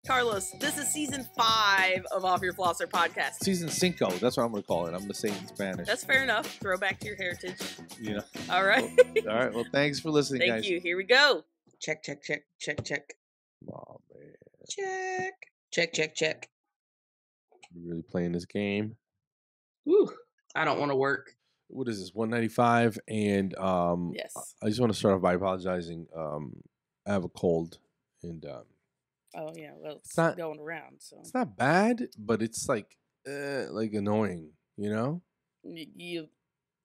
Carlos, this is season 5 of Off Your Flosser podcast. Season 5. That's what I'm going to call it. I'm going to say it in Spanish. That's fair enough. Throw back to your heritage. You know. All right. All right. Well, thanks for listening, guys. Thank you. Here we go. Check, check, check, check, check. Oh, man. Check. Check, check, check. You really playing this game? Whew. I don't want to work. What is this? 195. And Yes. I just want to start off by apologizing. I have a cold, and Oh yeah, well it's not going around, so it's not bad, but it's like annoying, you know?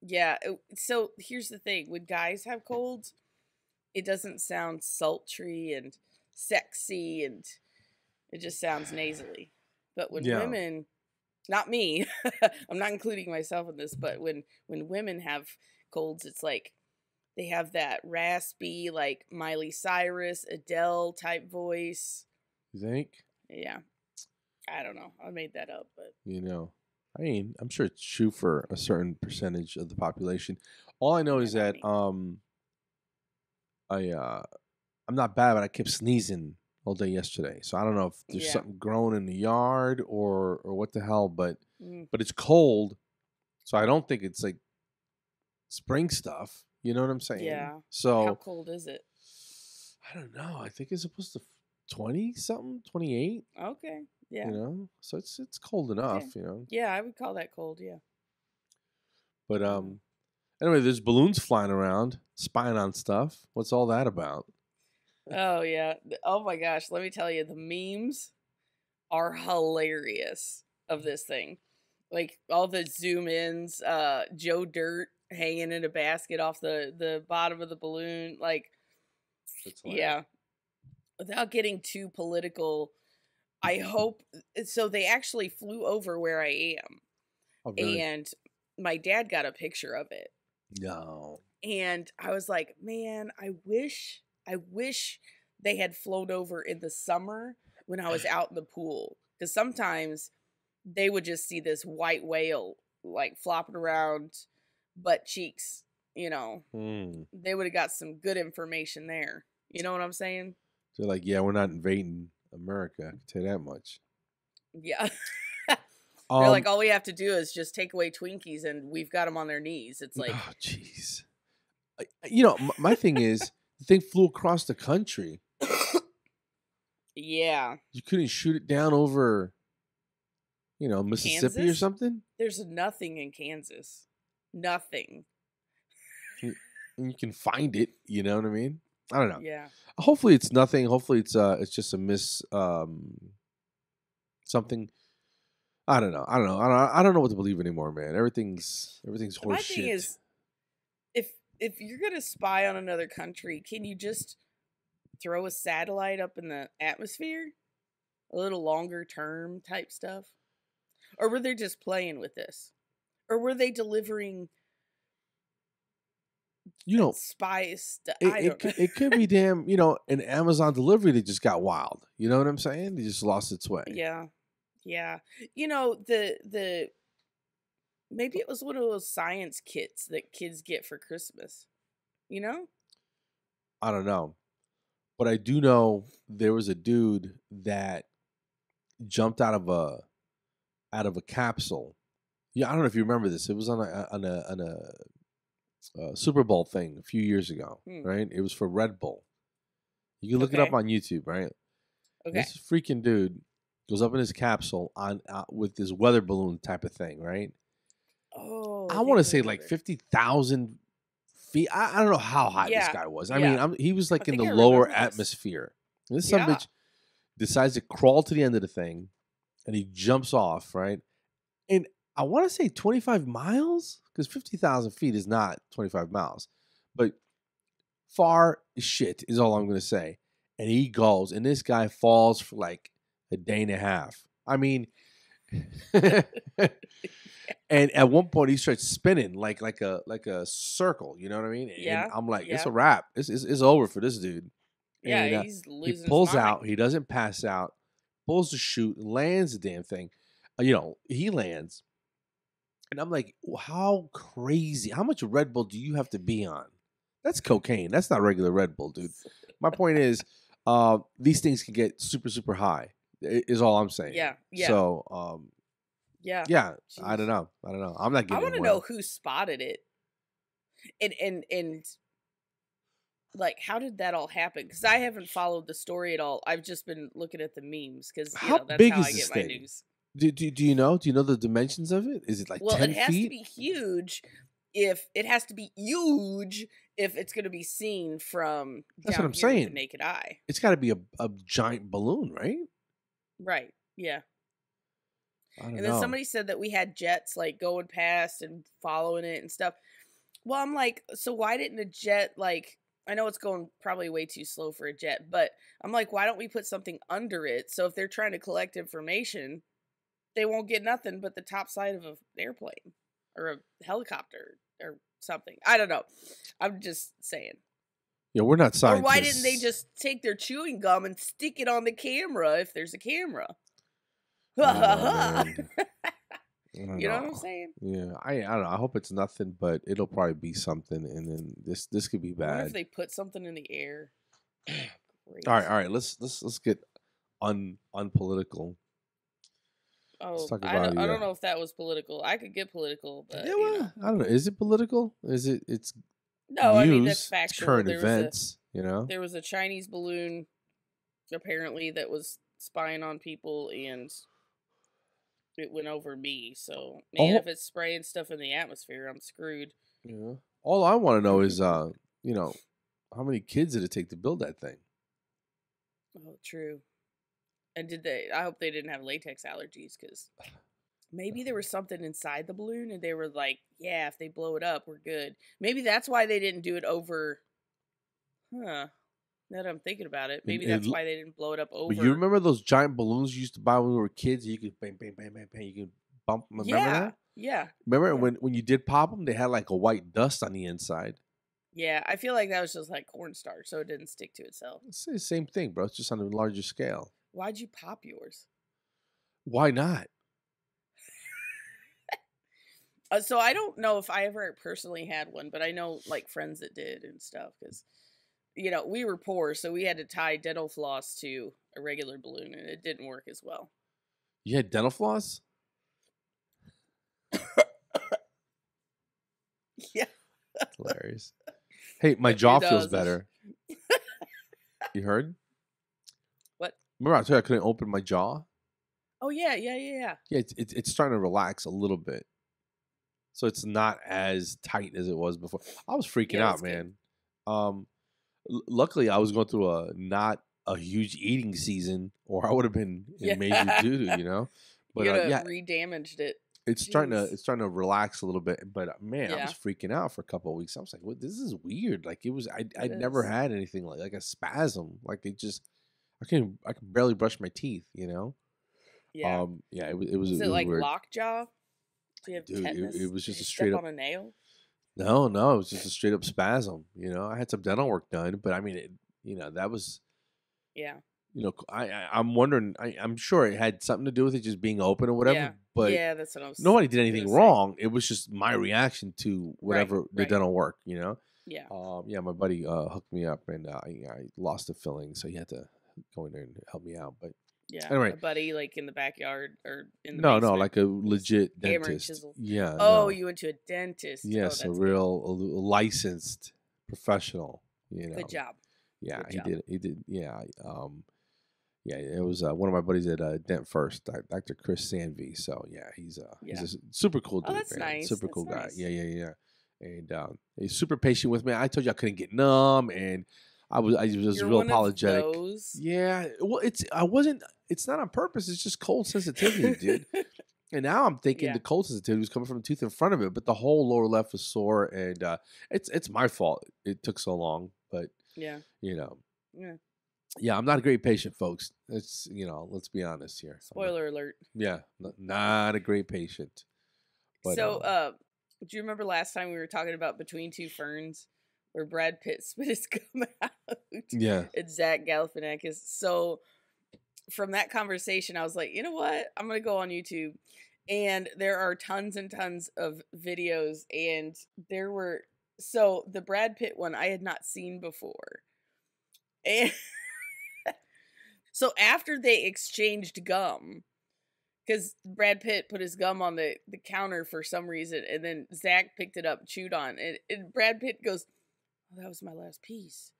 Yeah. So here's the thing: when guys have colds, it doesn't sound sultry and sexy, and it just sounds nasally. But when women, not me, I'm not including myself in this, but when women have colds, it's like they have that raspy, like Miley Cyrus, Adele type voice. You think? Yeah. I don't know. I made that up, but you know, I mean, I'm sure it's true for a certain percentage of the population. All I know is that I'm not bad, but I kept sneezing all day yesterday. So I don't know if there's something growing in the yard or what the hell, but it's cold. So I don't think it's like spring stuff. You know what I'm saying? yeah. So How cold is it? I don't know. I think it's supposed to 20 something, 28. Okay. Yeah. You know, so it's cold enough. You know. Yeah, I would call that cold. Yeah. But anyway, there's balloons flying around, spying on stuff. What's all that about? Oh yeah. Oh my gosh. Let me tell you, the memes are hilarious of this thing. Like all the zoom ins, Joe Dirt hanging in a basket off the bottom of the balloon. Like, yeah. Without getting too political, I hope so. They actually flew over where I am. Oh, really? And my dad got a picture of it. No. And I was like, man, I wish they had flown over in the summer when I was out in the pool. Because sometimes they would just see this white whale like flopping around butt cheeks, you know. They would have got some good information there. You know what I'm saying? They're like, yeah, we're not invading America. I can tell you that much. Yeah. They're like, all we have to do is just take away Twinkies and we've got them on their knees. It's like, oh, jeez. You know, my thing is, the thing flew across the country. Yeah. You couldn't shoot it down over, you know, Mississippi Kansas? or something? There's nothing in Kansas. Nothing. And you can find it, you know what I mean? I don't know. Yeah. Hopefully it's nothing. Hopefully it's just a something. I don't know. I don't know what to believe anymore, man. Everything's horse My shit. thing is, if you're gonna spy on another country, can you just throw a satellite up in the atmosphere? A little longer term type stuff? Or were they just playing with this? Or were they delivering, you know, spies? It could be damn, you know, an Amazon delivery that just got wild. You know what I'm saying? They just lost its way. Yeah. Yeah. You know, the maybe it was one of those science kits that kids get for Christmas. You know? I don't know. But I do know there was a dude that jumped out of a capsule. Yeah, I don't know if you remember this. It was on a Super Bowl thing a few years ago, right? It was for Red Bull. You can look it up on YouTube, right? Okay. This freaking dude goes up in his capsule on with this weather balloon type of thing, right? Oh, I want to say like 50,000 feet. I don't know how high this guy was. I mean, he was like in the lower atmosphere. And this son bitch decides to crawl to the end of the thing, and he jumps off, right? And I want to say 25 miles, because 50,000 feet is not 25 miles, but far as shit is all I'm going to say. And he goes, and this guy falls for like a day and a half. I mean, and at one point he starts spinning like a circle. You know what I mean? Yeah. And I'm like, it's a wrap. It's over for this dude. Yeah, and, he's losing he pulls his mind. out. He doesn't pass out. Pulls the chute, lands the damn thing. You know, he lands. And I'm like, how crazy? How much Red Bull do you have to be on? That's cocaine. That's not regular Red Bull, dude. My point is, these things can get super, super high. is all I'm saying. Yeah. So, yeah. Yeah. Jeez. I don't know. I'm not getting. I want to know who spotted it, and like, how did that all happen? Because I haven't followed the story at all. I've just been looking at the memes because that's big how is I this get my thing? news. Do you know? Do you know the dimensions of it? Is it like 10 it has feet? to be huge. If it has to be huge, if it's going to be seen from That's down what I'm here saying. with the naked eye. It's got to be a giant balloon, right? Right. Yeah. I don't know. And then somebody said that we had jets like going past and following it and stuff. Well, I'm like, so why didn't a jet, like, I know it's going probably way too slow for a jet, but I'm like, why don't we put something under it? So if they're trying to collect information, they won't get nothing but the top side of an airplane or a helicopter or something. I don't know. I'm just saying. Yeah, we're not scientists. Or why didn't they just take their chewing gum and stick it on the camera if there's a camera? I don't know, You know what I'm saying? Yeah, I don't know. I hope it's nothing, but it'll probably be something, and then this could be bad. I wonder if they put something in the air. Great. All right. Let's get unpolitical. Oh, Let's talk I about don't know if that was political. I could get political, but yeah, well, I don't know. Is it political? Is it? It's no. news, I mean, that's it's factual. current events. There was a Chinese balloon, apparently, that was spying on people, and it went over me. So, man, if it's spraying stuff in the atmosphere, I'm screwed. Yeah. All I want to know is, how many kids did it take to build that thing? Oh, true. And I hope they didn't have latex allergies, because maybe there was something inside the balloon and they were like, yeah, if they blow it up, we're good. Maybe that's why they didn't do it over. Huh. Now that I'm thinking about it, maybe that's why they didn't blow it up over. But you remember those giant balloons you used to buy when we were kids? You could bang, bang, bang, bang, bang. You could bump them. Remember that? Yeah. Remember when you did pop them, they had like a white dust on the inside. Yeah, I feel like that was just like cornstarch, so it didn't stick to itself. It's the same thing, bro. It's just on a larger scale. Why'd you pop yours? Why not? So I don't know if I ever personally had one, but I know like friends that did and stuff, because we were poor, so we had to tie dental floss to a regular balloon, and it didn't work as well. You had dental floss? Yeah. Hilarious. Hey, my jaw feels better. You heard? What? Remember I told you I couldn't open my jaw? Oh, yeah. Yeah, it's starting to relax a little bit. So it's not as tight as it was before. I was freaking out, man. Luckily, I was going through not a huge eating season, or I would have been in major doo-doo, But you re-damaged it. It's starting to relax a little bit, but man, I was freaking out for a couple of weeks. I was like, "What? This is weird." Like I'd never had anything like a spasm. Like I can barely brush my teeth. Yeah. Yeah. It was. Is it like weird. Lockjaw? Do you have tetanus? It was just a straight step up on a nail. No, it was just a straight up spasm. I had some dental work done, but I mean, that was. Yeah. I'm wondering. I'm sure it had something to do with it just being open or whatever. Yeah. But yeah, that's what I was. Nobody did anything wrong. It was just my reaction to whatever the dental work. Yeah. Yeah. My buddy hooked me up, and I lost the filling, so he had to go in there and help me out. But yeah, anyway, a buddy like in the backyard or in the no, basement. like a legit Hammer and dentist. chisel. Yeah. Oh, you went to a dentist. Yes, a real licensed professional. Good job. Yeah, Good he did. Yeah. Yeah, it was one of my buddies at Dent First, Dr. Chris Sanvey. So yeah, he's a super cool dude. Oh, that's man. nice. Super that's cool nice. guy. Yeah. And he's super patient with me. I told you I couldn't get numb, and I was You're real one apologetic. Of those? Yeah, well, it's not on purpose. It's just cold sensitivity, dude. And now I'm thinking the cold sensitivity was coming from the tooth in front of it, but the whole lower left was sore, and it's my fault. It took so long, but yeah. Yeah, I'm not a great patient, folks. It's let's be honest here. Spoiler alert. Yeah, not a great patient. But, so, do you remember last time we were talking about Between Two Ferns, where Brad Pitt spit his gum out? Yeah. It's Zach Galifianakis. So, from that conversation, I was like, you know what? I'm gonna go on YouTube, and there are tons and tons of videos, and the Brad Pitt one I had not seen before, and So after they exchanged gum, because Brad Pitt put his gum on the counter for some reason, and then Zach picked it up, chewed on it, and Brad Pitt goes, "Oh, that was my last piece.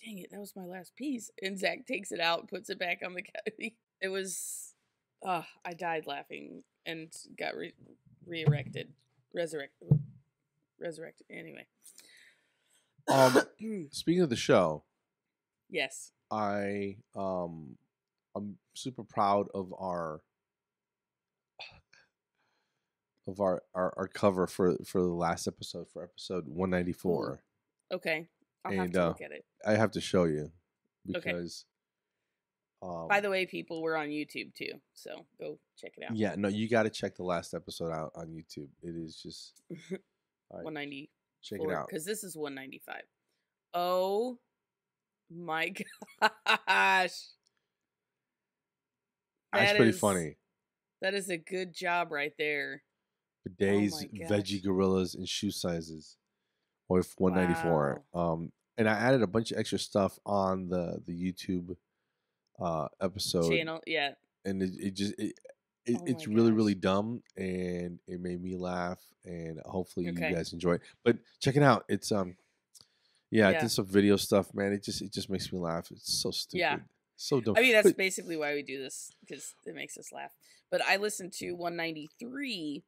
Dang it, that was my last piece." And Zach takes it out and puts it back on the counter. It was, I died laughing and got resurrected. Anyway. Speaking of the show, yes, I'm super proud of our cover for the last episode, for episode 194. Ooh. Okay, I'll have to look at it. I have to show you because. Okay. By the way, people, we're on YouTube too, so go check it out. Yeah, no, you got to check the last episode out on YouTube. It is just 194. Check it out, because this is 195. Oh my gosh, that's pretty funny. That is a good job right there. Bidets, veggie gorillas, and shoe sizes. OYF 194. Wow. And I added a bunch of extra stuff on the YouTube episode channel. Yeah, and it's really, really dumb, and it made me laugh, and hopefully you guys enjoy it. But check it out. It's I did some video stuff, man. It just makes me laugh. It's so stupid. Yeah. So dumb. I mean, that's basically why we do this, because it makes us laugh. But I listened to 193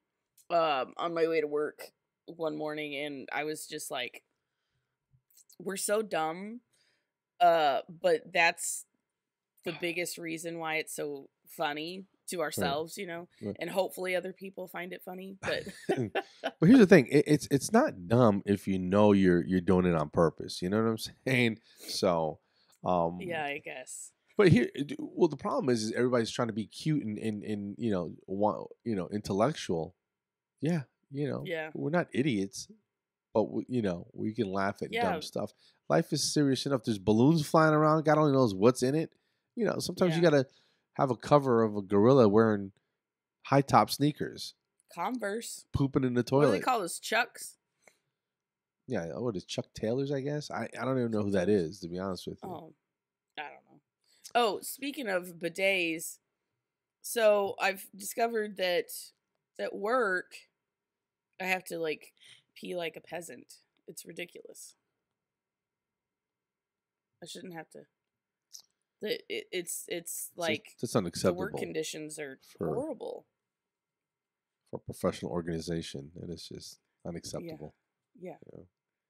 on my way to work one morning, and I was just like, we're so dumb. But that's the biggest reason why it's so funny to ourselves, right. And hopefully other people find it funny. But but here's the thing: it's not dumb if you know you're doing it on purpose. You know what I'm saying? So, yeah, I guess. But the problem is everybody's trying to be cute and intellectual. Yeah, we're not idiots, but we can laugh at dumb stuff. Life is serious enough. There's balloons flying around. God only knows what's in it. Sometimes you gotta have a cover of a gorilla wearing high top sneakers, Converse, pooping in the toilet. What do they call those, Chucks? Yeah, what is Chuck Taylors? I guess I don't even know who that is, to be honest with you. Oh, I don't know. Oh, speaking of bidets, so I've discovered that at work I have to pee like a peasant. It's ridiculous. I shouldn't have to. It's like that's unacceptable. The work conditions are horrible for a professional organization, and it's just unacceptable. Yeah.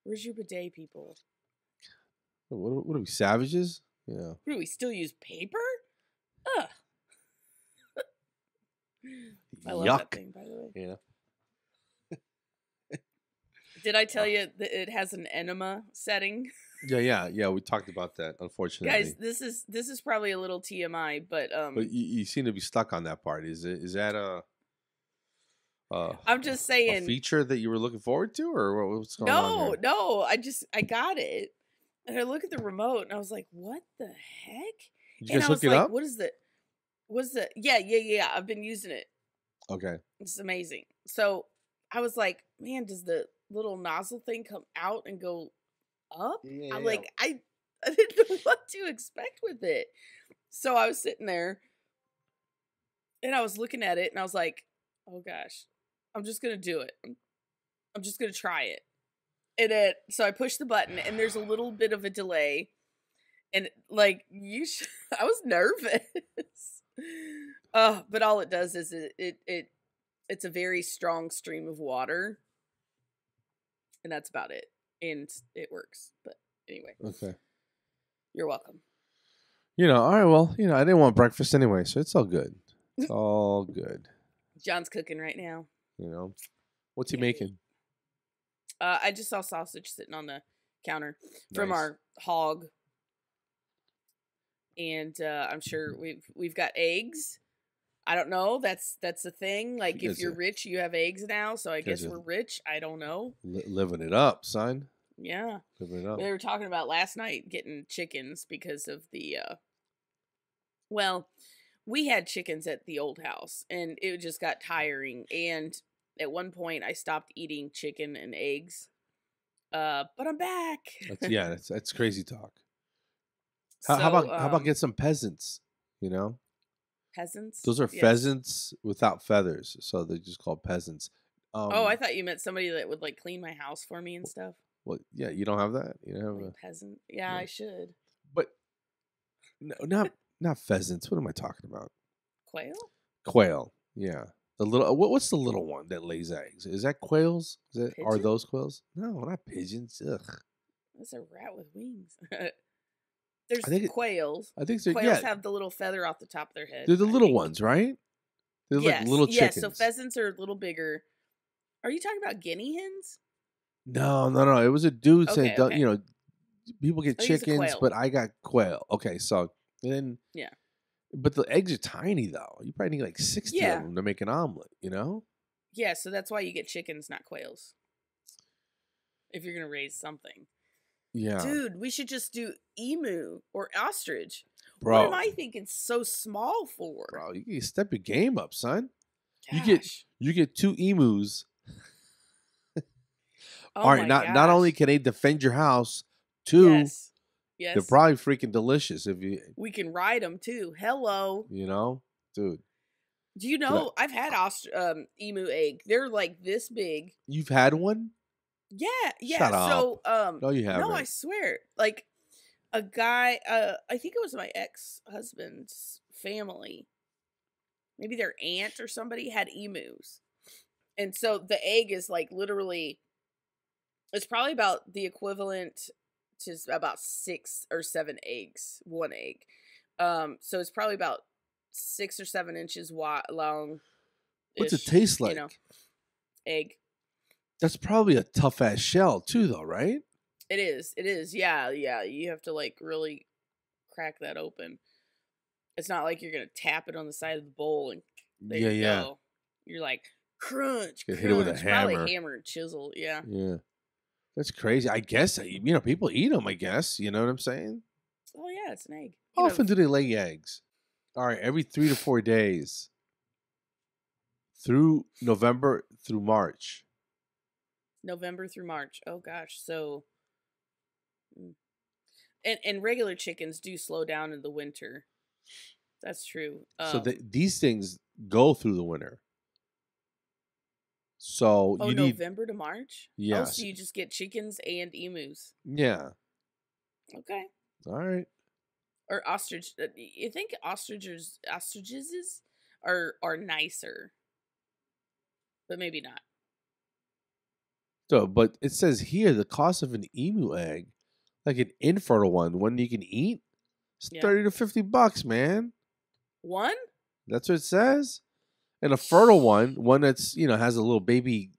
Where's your bidet, people? What are we, savages? Yeah. What do we still use, paper? Ugh. I love that thing, by the way. Yeah. Did I tell you that it has an enema setting? Yeah. We talked about that. Unfortunately, guys, this is probably a little TMI, but you seem to be stuck on that part. Is that a? I'm just saying, a feature that you were looking forward to, or what's going on here? No. I got it, and I look at the remote, and I was like, "What the heck?" Did you guys look it up? What is the? Yeah. I've been using it. Okay. It's amazing. So I was like, man, does the little nozzle thing come out and go up? Yeah, I'm like, I didn't know what to expect with it. So I was sitting there and I was looking at it and I was like, oh gosh, I'm just going to do it. I'm just going to try it. And so I pushed the button and there's a little bit of a delay. And I was nervous. But all it does is it's a very strong stream of water. And that's about it. And it works. But anyway. Okay. You're welcome. All right, well, I didn't want breakfast anyway, so it's all good. It's all good. John's cooking right now. What's he making? I just saw sausage sitting on the counter from our hog. And I'm sure we've got eggs. I don't know. That's a thing. Like, if you're rich, you have eggs now. So I guess we're rich. I don't know. Living it up, son. Yeah. Living it up. They were talking about last night getting chickens because of the, we had chickens at the old house and it just got tiring. And at one point I stopped eating chicken and eggs. But I'm back. That's crazy talk. How about get some peasants? You know, Peasants. those are pheasants without feathers, so they're just called peasants. Oh, I thought you meant somebody that would like clean my house for me and stuff. Well, yeah, you don't have that. You don't have like a peasant. Yeah, I should. But no, not pheasants. What am I talking about? Quail. Quail. Yeah. The little what's the little one that lays eggs? Is that quails? Are those quails? No, not pigeons. Ugh. That's a rat with wings. There's quails. I think quails have the little feather off the top of their head. They're the little ones, right? They're like little chickens. Yes, so pheasants are a little bigger. Are you talking about guinea hens? No. It was a dude saying, you know, people get chickens, but I got quail. Okay, so then but the eggs are tiny though. You probably need like 60 of them to make an omelet. You know? Yeah, so that's why you get chickens, not quails. If you're gonna raise something. Yeah. Dude, we should just do emu or ostrich. Bro. What am I thinking so small for? Bro, you can step your game up, son. Gosh. You get 2 emus. All right, not only can they defend your house, 2, they're probably freaking delicious. We can ride them too. Hello. You know, dude. Do you know I've had emu egg. They're like this big. You've had one? Yeah. Shut up. So no, you haven't. No, I swear. Like a guy, I think it was my ex-husband's family. Maybe their aunt or somebody had emus. And so the egg is like literally, it's probably about the equivalent to about 6 or 7 eggs, one egg. So it's probably about 6 or 7 inches wide, long. What's it taste like? You know, egg. That's probably a tough ass shell too, though, right? It is. Yeah. You have to like really crack that open. It's not like you're gonna tap it on the side of the bowl and there you go. You're like crunch. Hit it with a hammer. Probably hammer and chisel. Yeah. That's crazy. I guess people eat them. I guess you know what I'm saying. Oh yeah, it's an egg. How often do they lay eggs? All right, every 3 to 4 days through November through March. November through March. Oh gosh, so and regular chickens do slow down in the winter. That's true. So these things go through the winter. So you need November to March. Yes. Oh, so you just get chickens and emus. Yeah. Okay. All right. Or ostrich. You think ostriches are nicer, but maybe not. So, but it says here the cost of an emu egg, like an infertile one you can eat, is $30 to $50, man. One? That's what it says. And a fertile one that's has a little baby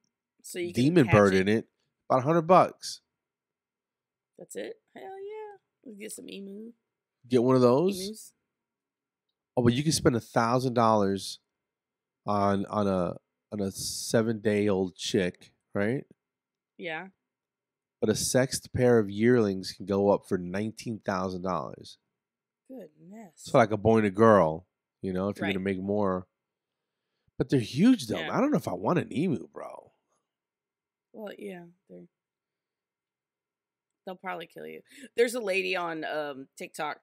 demon bird in it, about $100. That's it. Hell yeah! Let's get some emu. Get one of those. Emus. Oh, but you can spend $1,000 on a 7-day-old chick, right? Yeah. But a sexed pair of yearlings can go up for $19,000. Goodness. So like a boy and a girl, if you're gonna make more. But they're huge though. Yeah. I don't know if I want an emu, bro. Well, yeah, they'll probably kill you. There's a lady on TikTok,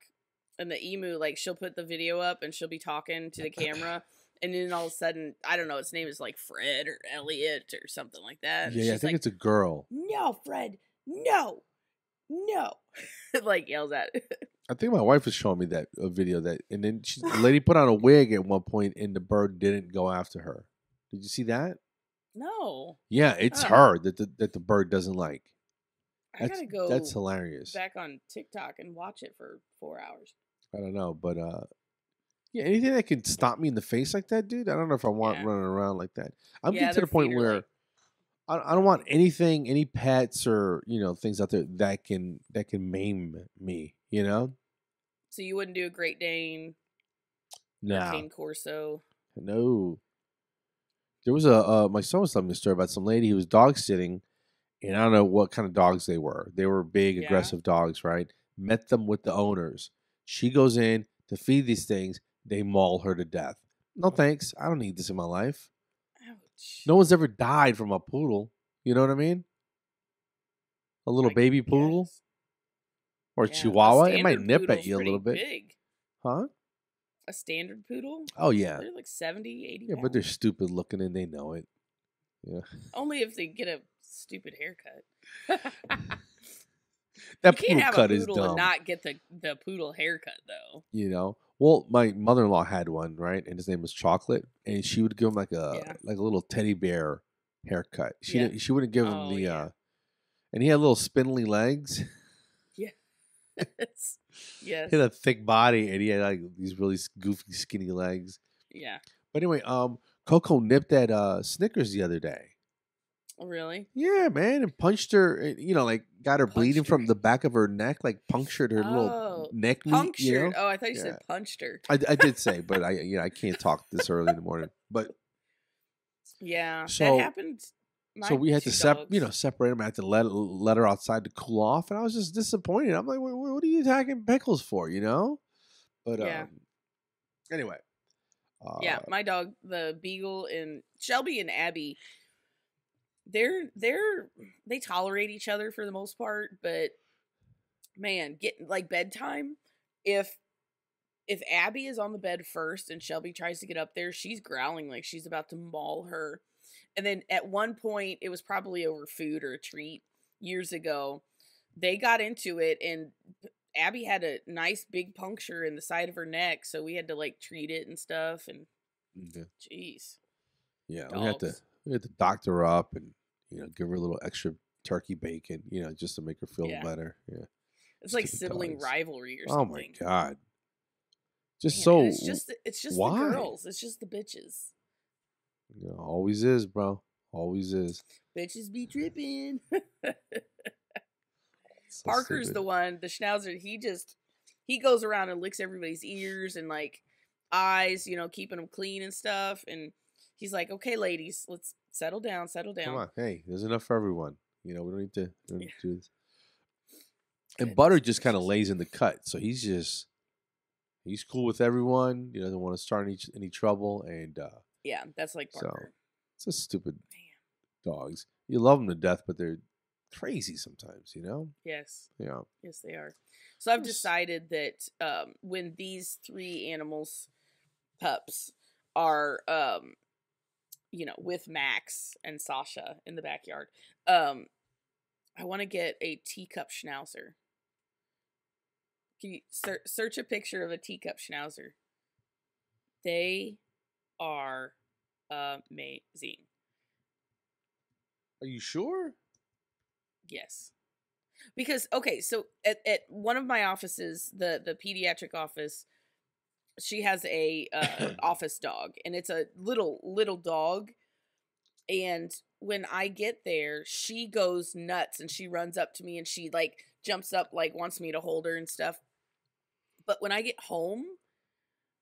and the emu, like, she'll put the video up and she'll be talking to the camera. And then all of a sudden, I don't know, its name is like Fred or Elliot or something like that. Yeah, I think it's a girl. No, Fred, no. Like yells at it. I think my wife was showing me that video and then the lady put on a wig at one point and the bird didn't go after her. Did you see that? No. Yeah, it's her that the bird doesn't like. I gotta go. That's hilarious. Back on TikTok and watch it for 4 hours. I don't know, but yeah, anything that can stop me in the face like that, dude. I don't know if I want running around like that. I'm getting to the point where I don't want anything, any pets or things out there that can maim me. So you wouldn't do a Great Dane? No. Cane Corso? No. There was my son was telling me a story about some lady who was dog sitting, and I don't know what kind of dogs they were. They were big, aggressive dogs, right? Met them with the owners. She goes in to feed these things. They maul her to death. No thanks. I don't need this in my life. Ouch. No one's ever died from a poodle. You know what I mean? A little baby poodle. Yes. Or a chihuahua. It might nip at you a little bit. Big. Huh? A standard poodle? Oh, yeah. They're like 70, 80 Yeah, pounds. but they're stupid looking and they know it. Yeah. Only if they get a stupid haircut. That You can't poodle have cut a is poodle and dumb. not get the poodle haircut, though. You know? Well, my mother-in-law had one, right? And his name was Chocolate. And she would give him like a little teddy bear haircut. She wouldn't give him the and he had little spindly legs. Yeah. Yes. He had a thick body and he had like these really goofy, skinny legs. Yeah. But anyway, Coco nipped at Snickers the other day. Oh, really? Yeah, man, and punched her. Like got her bleeding from the back of her neck, like punctured her little neck meat. Punctured. Oh, I thought you said punched her. I did say, but I can't talk this early in the morning. But yeah, that happened. So we had to separate them. I had to let her outside to cool off, and I was just disappointed. I'm like, what are you attacking Pickles for? But anyway. Yeah, my dog, the Beagle, and Shelby and Abby, they tolerate each other for the most part, but man, getting like bedtime, if Abby is on the bed first and Shelby tries to get up there, she's growling like she's about to maul her. And then at one point, it was probably over food or a treat years ago, they got into it and Abby had a nice big puncture in the side of her neck, so we had to like treat it and stuff. And jeez, yeah, we had to doctor her up and give her a little extra turkey bacon, just to make her feel better. Yeah, it's like sibling rivalry or something. Oh my god, it's just the girls, it's just the bitches. Always is, bro. Always is. Bitches be tripping. Parker's the one, the schnauzer, he goes around and licks everybody's ears and like eyes, keeping them clean and stuff. And he's like, okay, ladies, let's settle down. Come on. Hey, there's enough for everyone. We don't need to do this. And Butter just kind of lays in the cut. So he's cool with everyone. He doesn't want to start any trouble. And yeah, that's like Parker. So it's a stupid dogs. You love them to death, but they're crazy sometimes, Yes. Yeah. Yes, they are. So I've decided that when these three animals, pups, are with Max and Sasha in the backyard, I want to get a teacup schnauzer. Can you search a picture of a teacup schnauzer? They are amazing. Are you sure? Yes. Because, okay, so at one of my offices, the pediatric office, she has a office dog, and it's a little dog. And when I get there, she goes nuts, and she runs up to me, and she, like, jumps up, like, wants me to hold her and stuff. But when I get home,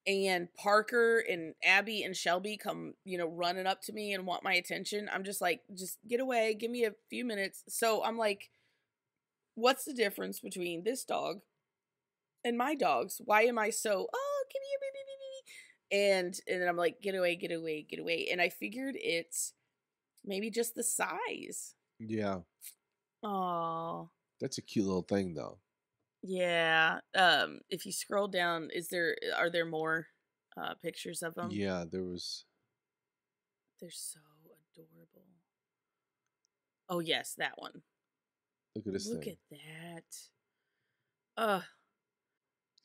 and Parker and Abby and Shelby come, running up to me and want my attention, I'm just like, just get away, give me a few minutes. So I'm like, what's the difference between this dog and my dogs? Why am I so, give me a baby? And then I'm like, get away, get away, get away. And I figured it's maybe just the size. Yeah. Oh. That's a cute little thing, though. Yeah. If you scroll down, are there more pictures of them? Yeah, there was. They're so adorable. Oh yes, that one. Look at this thing. Look at that.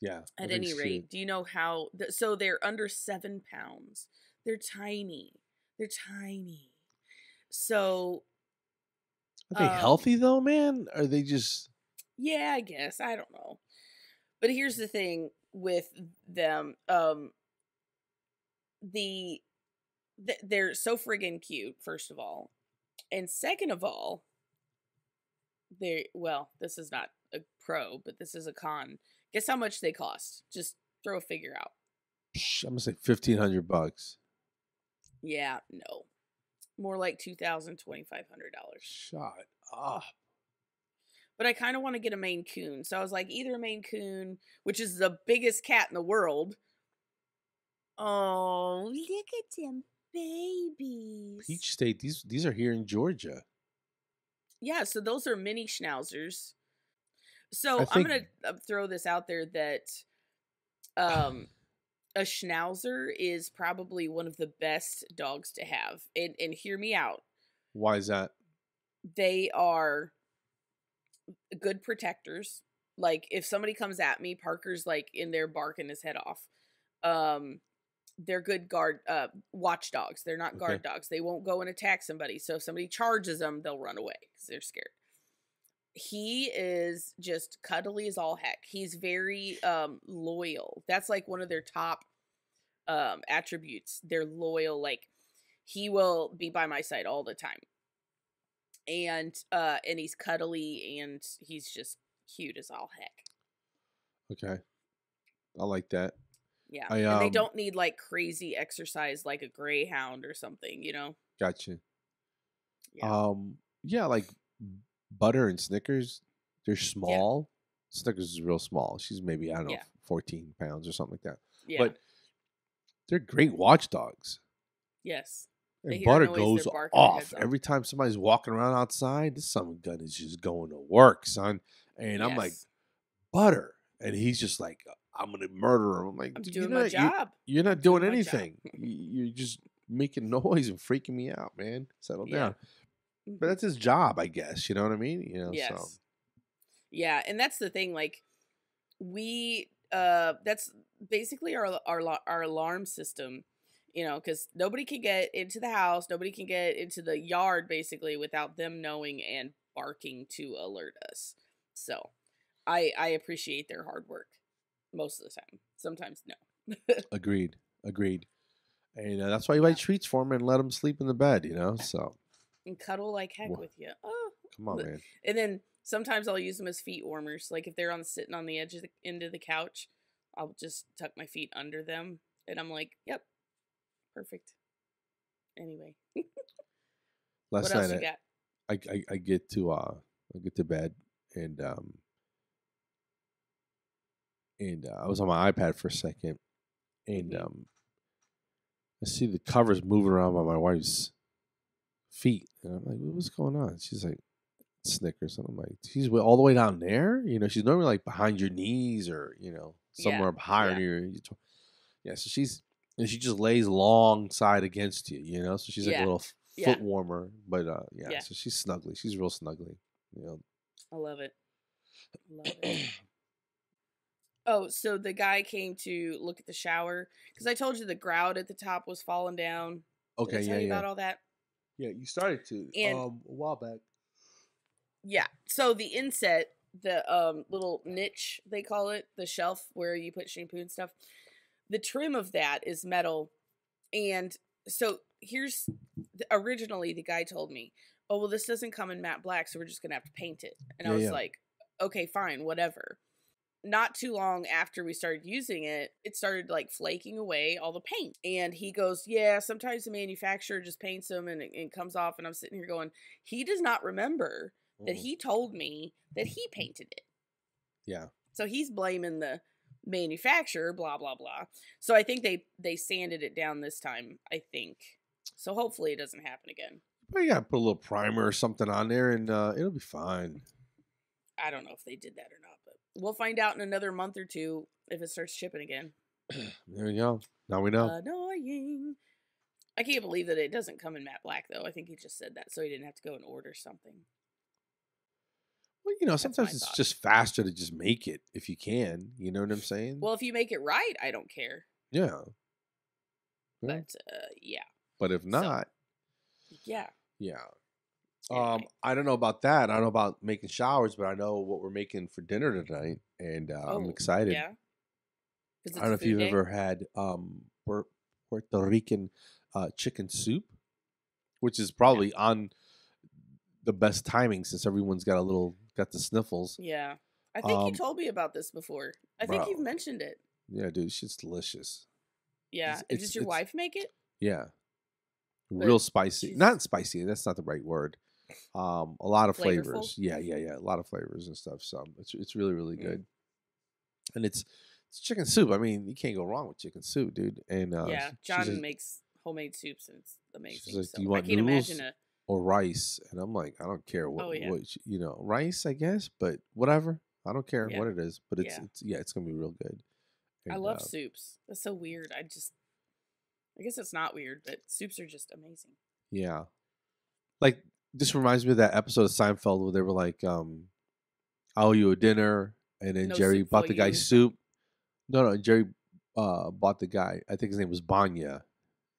Yeah. At any rate, do you know how? So they're under 7 pounds. They're tiny. So. Are they healthy though, man? Are they just? Yeah, I guess. I don't know. But here's the thing with them. They're so friggin' cute, first of all. And second of all, this is not a pro, but this is a con. Guess how much they cost? Just throw a figure out. I'm gonna say $1,500. Yeah, no. More like $2,000, $2,500. Shut up. But I kind of want to get a Maine Coon. So I was like, either a Maine Coon, which is the biggest cat in the world. Oh, look at them babies. Peach State, these are here in Georgia. Yeah, so those are mini schnauzers. So I'm going to throw this out there that a schnauzer is probably one of the best dogs to have. And hear me out. Why is that? They are good protectors. Like, if somebody comes at me, Parker's like in there barking his head off. They're good watchdogs. They're not guard dogs. They won't go and attack somebody. So if somebody charges them, they'll run away because they're scared. He is just cuddly as all heck. He's very loyal. That's like one of their top attributes. They're loyal. Like, he will be by my side all the time. And he's cuddly, and he's just cute as all heck. Okay. I like that. Yeah. And they don't need like crazy exercise like a greyhound or something, Gotcha. Yeah. Yeah, like Butter and Snickers, they're small. Yeah. Snickers is real small. She's maybe, I don't know, 14 pounds or something like that. Yeah. But they're great watchdogs. Yes. And Butter goes off every time somebody's walking around outside. This son of a gun is just going to work, son. And I'm like, Butter. And he's just like, I'm going to murder him. I'm like, I'm doing my job. You're not doing anything. You're just making noise and freaking me out, man. Settle down. But that's his job, I guess. You know what I mean? Yes. So. Yeah, and that's the thing. Like, that's basically our alarm system. Because nobody can get into the house, nobody can get into the yard, basically, without them knowing and barking to alert us. So, I appreciate their hard work most of the time. Sometimes no. Agreed. And that's why you buy treats for them and let them sleep in the bed, so. And cuddle like heck with you. Oh, come on, man. And then sometimes I'll use them as feet warmers. Like, if they're sitting on the edge of the end of the couch, I'll just tuck my feet under them, and I'm like, yep. Perfect. Anyway. Last what else night you got? I get to bed, and I was on my iPad for a second, and I see the covers moving around by my wife's feet, and I'm like, what's going on? She's like, Snickers, and I'm like, she's all the way down there. She's normally like behind your knees or somewhere up higher near you. Yeah, so and she just lays alongside against you, so she's like a little foot warmer. But so she's snuggly. She's real snuggly. I love it. Oh, so the guy came to look at the shower because I told you the grout at the top was falling down. Okay, Did I tell you about all that? Yeah, you started to a while back. Yeah, so the inset, the little niche they call it, the shelf where you put shampoo and stuff. The trim of that is metal, and so originally the guy told me, oh, well, this doesn't come in matte black, so we're just going to have to paint it. And I was like, okay, fine, whatever. Not too long after we started using it, it started like flaking away all the paint. And he goes, yeah, sometimes the manufacturer just paints them and it comes off. And I'm sitting here going, he does not remember that he told me that he painted it. Yeah. So he's blaming the manufacturer, blah blah blah. So I think they sanded it down this time, I think. So hopefully it doesn't happen again. Well, you gotta put a little primer or something on there, and it'll be fine. I don't know if they did that or not, but we'll find out in another month or two if it starts shipping again. There you go. Now we know. Annoying. I can't believe that it doesn't come in matte black, though. I think he just said that so he didn't have to go and order something. Well, sometimes it's just faster to just make it if you can. You know what I'm saying? Well, if you make it right, I don't care. Yeah. But, yeah. But if not. So, yeah. Yeah. I don't know about that. I don't know about making showers, but I know what we're making for dinner tonight, and I'm excited. Yeah. I don't know if you've ever had Puerto Rican chicken soup, which is probably on the best timing since everyone's got the sniffles. Yeah. I think you told me about this before. I think you've mentioned it. Yeah, dude, shit's delicious. Yeah. Does your wife make it? Yeah. Real spicy. Not spicy, that's not the right word. A lot of flavors. Yeah. A lot of flavors and stuff. So it's really, really good. And it's chicken soup. I mean, you can't go wrong with chicken soup, dude. And John makes homemade soups and it's amazing. She's like, so do you want noodles or rice? And I'm like, I don't care what rice, I guess, but whatever. I don't care what it is, but it's gonna be real good. I love soups. That's so weird. I guess it's not weird, but soups are just amazing. Yeah. Like, this reminds me of that episode of Seinfeld where they were like, I owe you a dinner, and then Jerry bought the guy soup. No, Jerry bought the guy. I think his name was Banya.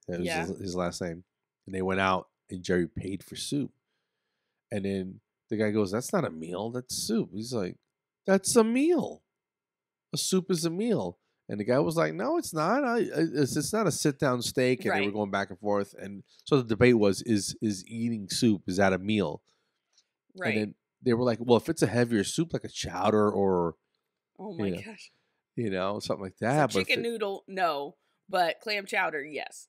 That was his last name. And they went out, and Jerry paid for soup. And then the guy goes, "That's not a meal. That's soup." He's like, "That's a meal. A soup is a meal." And the guy was like, "No, it's not. It's not a sit-down steak." And they were going back and forth. And so the debate was, is eating soup, is that a meal? Right. And then they were like, well, if it's a heavier soup, like a chowder or... Oh, my gosh. You know, something like that. So chicken noodle, no. But clam chowder, yes.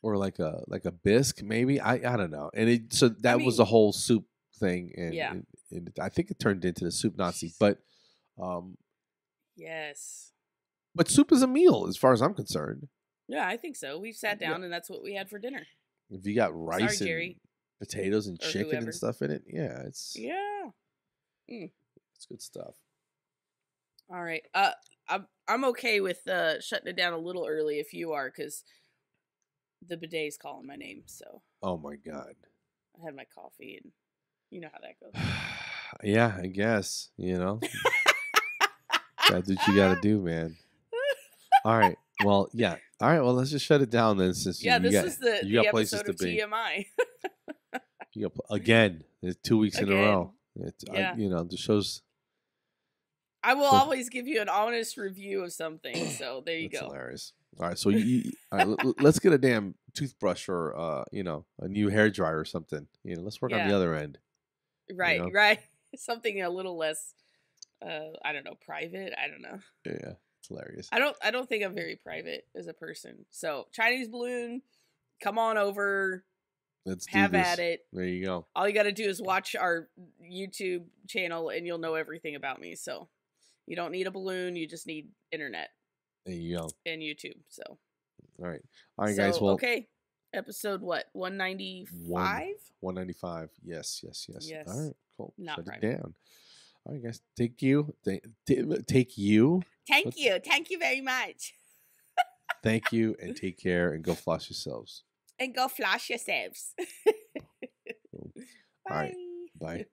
Or like a bisque, maybe. I don't know. And so that was the whole soup thing. And, and I think it turned into the soup Nazi. But... yes. But soup is a meal, as far as I'm concerned. Yeah, I think so. We've sat down, and that's what we had for dinner. If you got rice and potatoes and chicken and stuff in it, it's it's good stuff. All right, I'm okay with shutting it down a little early if you are, because the bidet's calling my name. So. Oh my God. I had my coffee, and you know how that goes. Yeah, I guess that's what you got to do, man. All right. Well, yeah. All right. Well, let's just shut it down then. Since this was the episode of TMI. You got again. It's 2 weeks in a row. The show's. I will always give you an honest review of something. So there you go. Hilarious. All right. So all right, let's get a damn toothbrush or a new hair dryer or something. Let's work on the other end. Right. Right. Something a little less. I don't know. Private. I don't know. Yeah. Hilarious. I don't think I'm very private as a person. So Chinese balloon, come on over. Let's have at it. There you go. All you got to do is watch our YouTube channel, and you'll know everything about me. So you don't need a balloon. You just need internet. There you go. And YouTube. So. All right, guys. Well, okay. Episode what? 195. 195. Yes. All right. Cool. Not Shut private. it down. All right, guys. Take you. Take you. Thank you. Thank you very much. Thank you, and take care, and go floss yourselves. And go floss yourselves. All right. Bye.